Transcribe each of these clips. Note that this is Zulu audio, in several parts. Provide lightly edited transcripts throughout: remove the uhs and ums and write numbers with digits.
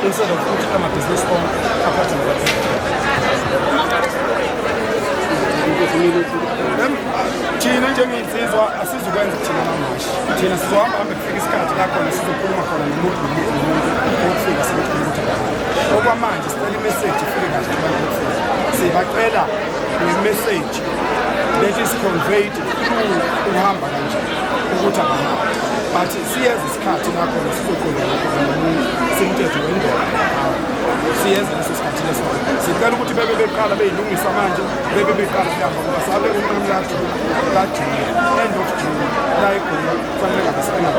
instead of which I'm a business owner, thina njengeyinsizwa asizukwenza thina namashi thina sizohamba hambe kufika isikhathi la khona sizokhuluma khona nomuntu ukufika sizokhuluma ukuthi okwamanje sicela imessage ifike kahle abantu ukufika sibacela ngemessage that is conveyed through ukuhamba kanje ukuthi abahamba but siyeza isikhathi la khona sizokhuluma nomuntu simthetho wendoda siyeza leso sikhathi leso sicela ukuthi bebe beqala beyilungisa manje bebe beqala lapha ngoba sabe umnqamlathi kathi end of June la ikhona kufanele ngabe sibona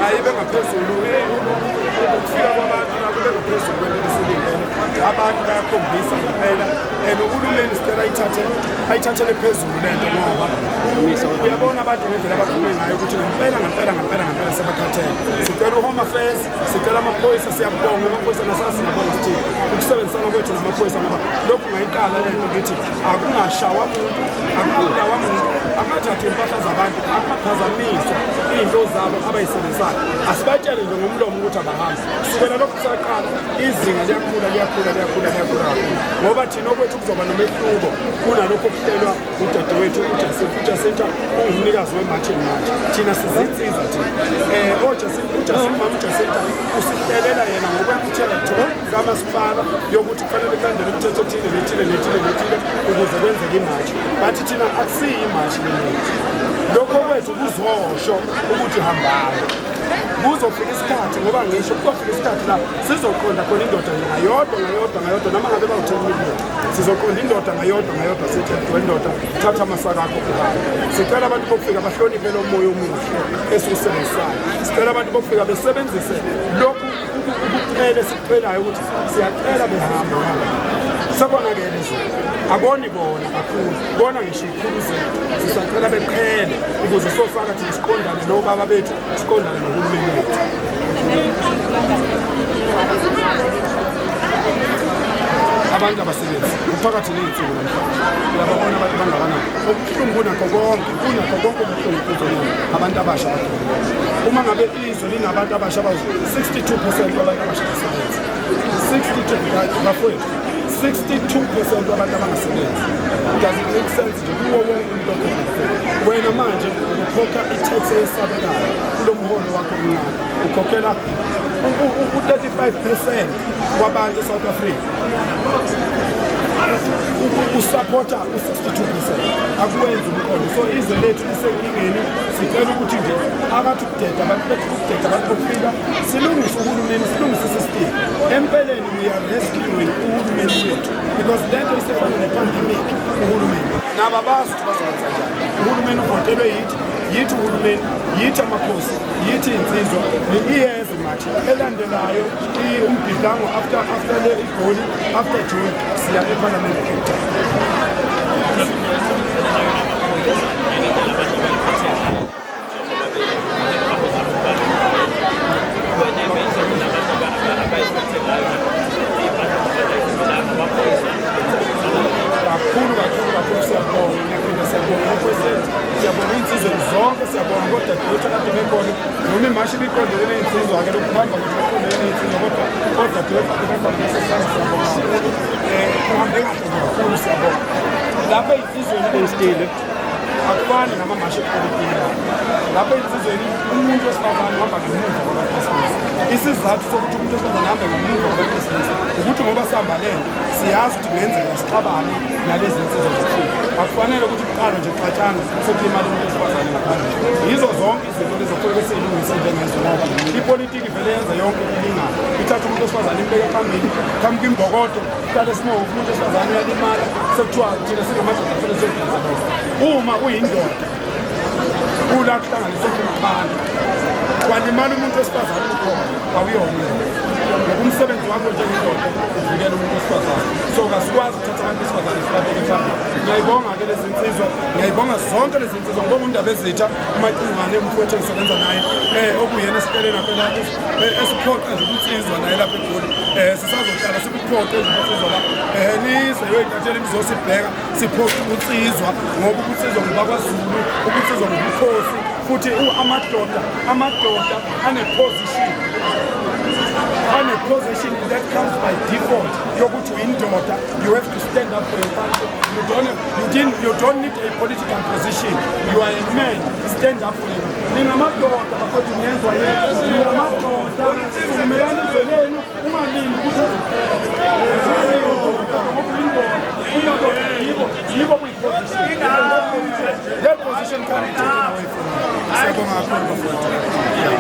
ayibe ngaphezulu ukufika kwabantu nakube ngaphezulu kwemisilingo abantu bayakhombisa ngempela and uhulumeni sicela ayithathele phezulu lento ngoba uyabona abantu ngendlela abakhulume ngayo ukuthi ngempela sebakhathele sicela uHome Affairs sicela amaphoyisa siyabonga amaphoyisa nasasingabonga ukuthi ukusebenzisana kwethu namaphoyisa ngoba lokhu ngayiqala lento ngithi akungashawa muntu akubulawa muntu amathathe impahla zabantu amaphazamisa into zabo abayisebenzayo asibatshele nje ngomlomo ukuthi abahambe kusukela lokhu kusaqala izinga liyakhula ngoba thina okwethu kuzoba nomehluko kunalokho okuhlelwa udadewethu uJacinta ungumnikazi weMartin manje thina sizinsiza thina uJacinta usihlelela yena ngokwemthetho kamasipala yokuthi kufanele kulandele umthetho othile ukuze kwenzeke imashi bathi thina akusiyi imashi lokho kwethu kuzosho ukuthi hambayo kuzofika isikhathi ngoba ngisho kuzofika isikhathi la sizoqonda khona indoda ngayodwa noma ngabe bawuthemile sizoqonda indoda ngayodwa sithi wendoda thatha amasaka akho kuhamba sicela abantu bokufika bahloniphe lo moya omuhle esiwusebenzisayo sicela abantu bokufika besebenzise lokhu ukuqhele sicelayo ukuthi siyacela behamba sabonakele nje aboni bona kakhulu bona ngisho ikhuluze sisacela beqhele ukuze sofaka thina siqondane nobaba bethu siqondane nohulumeni wethu abantu abasebenzi uphakathi ney'nsuku namhlanje uyababona abantu bangabanani okubuhlungu kunakho konke ubuhlungu kuzona abantu abasha uma ngabe izwe linabantu abasha 62% wabantu abasha basebenzi 62 bafowethu 62% wabantu abangasebenzi does it make sense nje kuwo wonke umuntu okhokha wena manje ukhokha i-tax eyesabekayo kulo mholo wakho omncane ukhokhela u-35% wabantu eSouth Africa usupporta u-62%, akuwenzi umqondo. So izwe lethu lisenkingeni, sicela ukuthi nje akathi ukudeda abantu bethu ukudeda abantu bokufika silungise uhulumeni, silungise isystem. Empeleni we are rescuing uhulumeni wethu because lento isefana ne-pandemic. Uhulumeni nabo abazi ukuthi bazokwenza njani. Uhulumeni uvotelwe yithi uhulumeni, yithi amakhosi, yithi insizwa, iyeza manje elandelayo umbhidango after le igoli, after June siya eParliament Cape Town. Kakhulu siyabonga uPresident, siyabonga insizwe zonke, siyabonga kodadewethu akade bekhona noma imashi ibiqondene ney'nsizwa ake lokuhamba ukuthi beqondene ney'nsizwa kodwa odadewethu akade bekhona nesesana siyabonga kuhambe kahle kakhulu siyabonga. Lapha ey'nsizweni ey'stile akufani namamashi epolitiki lapha ey'nsizweni umuntu wesifazane uhamba ngemuva kwabakrisimisi. Isizathu sokuthi umuntu wesifazane ahambe ngemuva kwabakrisimisi ukuthi ngoba sihamba lento siyazi ukuthi kungenzeka sixabane nalezi nsizwa zokufika. Akufanele ukuthi kuqalwe nje xatshana sekulimala umuntu wesifazane ngaphandle. Yizo zonke izinto lezokufanele siyilungise njengezo ngoba ipolitiki vele yenza yonke ilingana. Ithatha umuntu wesifazane imbeke phambili, phambi kwimbokodo, iqale simoke umuntu wesifazane uyalimala, sekuthiwa thina singamadoda kufanele siyogeza lokho. Uma uyindoda kula kuhlanganiswe abantu kwalimala umuntu wesifazane ukhona awuyona umsebenzi wakho njengendoda uvikela umuntu wesifazane. So kasikwazi ukuthatha abantu besifazane sibabeke phambili. Ngiyayibonga-ke lezi nsizwa, ngiyayibonga zonke lezi nsizwa ngoba undaba ezitsha umacingane umfowethu engisebenza naye okuyena esitelena phela esiphoqa nje ukunsizwa naye lapha eGoli. Sisazohlala sikuphoqe nje ukunsizwa la nize yoyintathela imizosibheka siphoqa ukunsizwa ngoba ukunsizwa ngobakwaZulu, ukunsizwa ngobukhosi futhi amadoda ane-position that comes by default yokuthi uyindoda, you have to stand up for your country. You don't need a political position. You are a man, stand up for you. Ningamadoda bakothi niyenzwa yethu, ningamadoda sivumelana izwe lenu